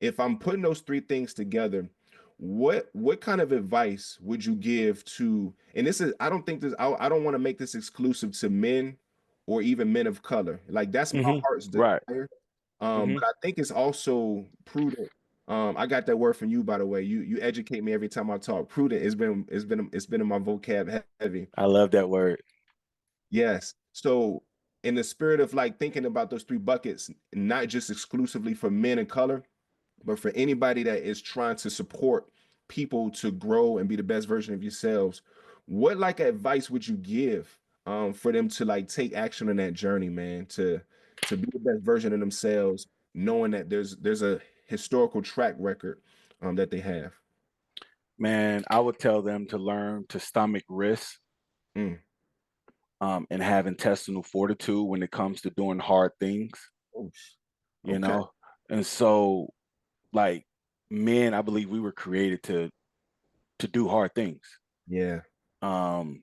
if I'm putting those three things together, what kind of advice would you give to, and this is, I don't think this, I don't want to make this exclusive to men or even men of color. Like that's my heart's Right. desire. Hmm. But I think it's also prudent. I got that word from you, by the way. You educate me every time I talk. Prudent, it's been in my vocab heavy. I love that word. Yes. So in the spirit of like thinking about those three buckets, not just exclusively for men of color, but for anybody that is trying to support people to grow and be the best version of yourselves, what like advice would you give for them to like take action on that journey, man, to be the best version of themselves, knowing that there's a historical track record that they have. Man, I would tell them to learn to stomach risks, Mm. and have intestinal fortitude when it comes to doing hard things, Oh, you okay. know? And so, like, men, I believe we were created to do hard things. Yeah. Um,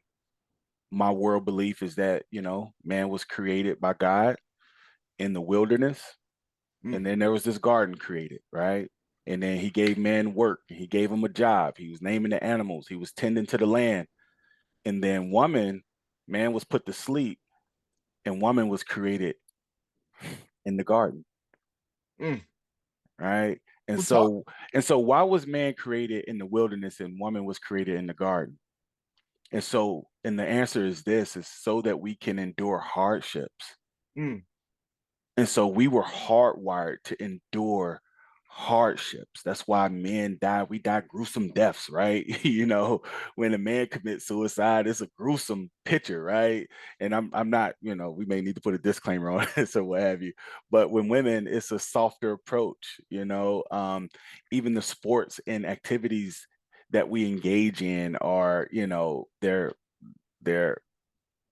my world belief is that, man was created by God in the wilderness, Mm. and then there was this garden created, right? And then he gave man work, he gave him a job, he was naming the animals, he was tending to the land. And then man was put to sleep, and woman was created in the garden, Mm. right? And Who taught? so and so why was man created in the wilderness and woman was created in the garden? And the answer is this, is so that we can endure hardships. Mm. And so we were hardwired to endure hardships. That's why men die. We die gruesome deaths, right? When a man commits suicide, it's a gruesome picture, right? And I'm not, we may need to put a disclaimer on this or what have you. But when women, it's a softer approach, even the sports and activities that we engage in are, they're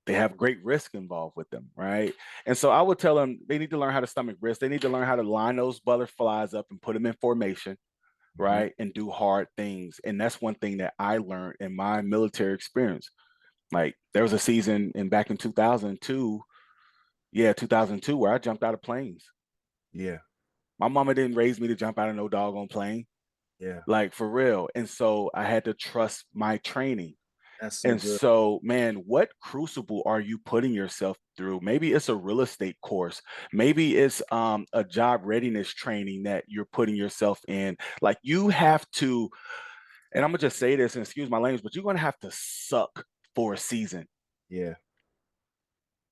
they have great risk involved with them, right? And so I would tell them they need to learn how to stomach risk. They need to learn how to line those butterflies up and put them in formation, Mhm. right? And do hard things. And that's one thing that I learned in my military experience. Like there was a season back in 2002, 2002, where I jumped out of planes. Yeah. My mama didn't raise me to jump out of no doggone plane, Yeah. like for real. And so I had to trust my training. That's so And good. so, man, what crucible are you putting yourself through? Maybe it's a real estate course. Maybe it's a job readiness training that you're putting yourself in. Like you have to, and I'm gonna just say this and excuse my language, but you're gonna have to suck for a season Yeah.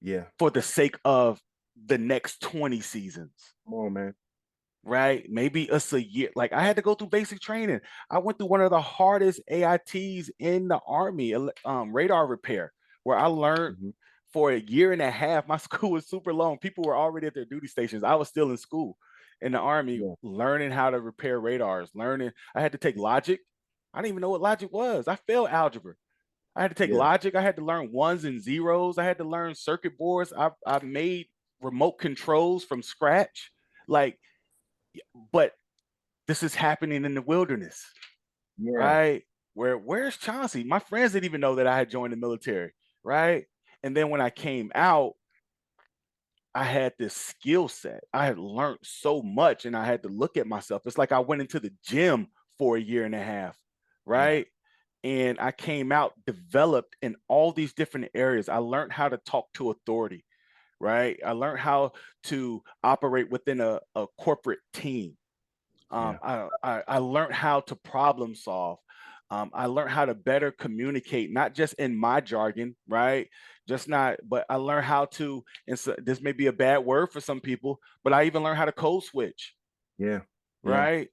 Yeah. for the sake of the next 20 seasons. Come on, man. Right? Maybe it's a year. Like I had to go through basic training. I went through one of the hardest AITs in the Army, radar repair, where I learned Mhm. for a year and a half. My school was super long. People were already at their duty stations. I was still in school in the Army, Yeah. learning how to repair radars, learning. I had to take logic. I didn't even know what logic was. I failed algebra. I had to take Yeah. logic. I had to learn ones and zeros. I had to learn circuit boards. I made remote controls from scratch. Like, but this is happening in the wilderness, Yeah. right? Where's Chauncey? My friends didn't even know that I had joined the military, right? And then when I came out, I had this skill set. I had learned so much and I had to look at myself. It's like I went into the gym for a year and a half, Yeah. right? And I came out developed in all these different areas. I learned how to talk to authority, right? I learned how to operate within a corporate team. Yeah. I learned how to problem solve. I learned how to better communicate, not just in my jargon, right? Just not, but I learned how to, and so this may be a bad word for some people, but I even learned how to code switch, Yeah. Yeah. right?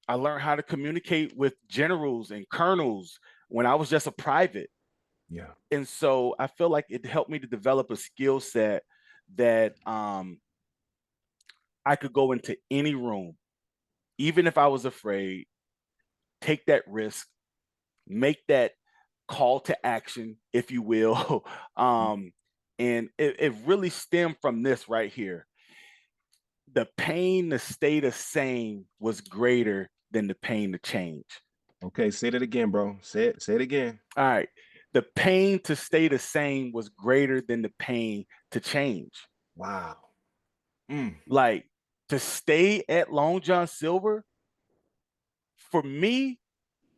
I learned how to communicate with generals and colonels when I was just a private. Yeah. And so I feel like it helped me to develop a skill set that I could go into any room, even if I was afraid, take that risk, make that call to action, if you will. um, and it really stemmed from this right here. The pain to stay the same was greater than the pain to change. Okay, say that again, bro. Say it again. All right. The pain to stay the same was greater than the pain to change. Wow. Mm. Like to stay at Long John Silver, For me,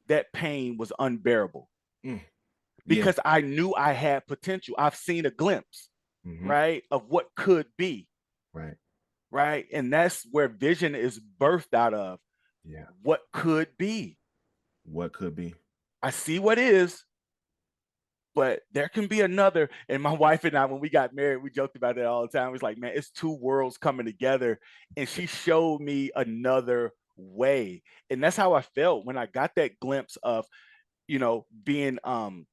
that pain was unbearable Mm. Yeah. because I knew I had potential. I've seen a glimpse, Hmm. right, of what could be, Right. right? And that's where vision is birthed out of, Yeah. what could be. What could be. I see what is, but there can be another. And my wife and I, when we got married, we joked about it all the time. It was like, man, it's two worlds coming together. And she showed me another way. And that's how I felt when I got that glimpse of, being um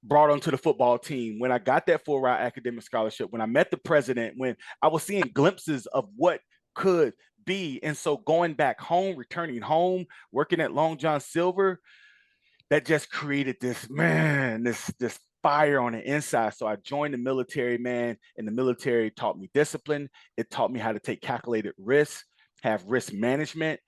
brought onto the football team, when I got that full ride academic scholarship, when I met the president, when I was seeing glimpses of what could be. And so going back home, returning home, working at Long John Silver, that just created this, man, this fire on the inside. So I joined the military, man, and the military taught me discipline. It taught me how to take calculated risks, have risk management.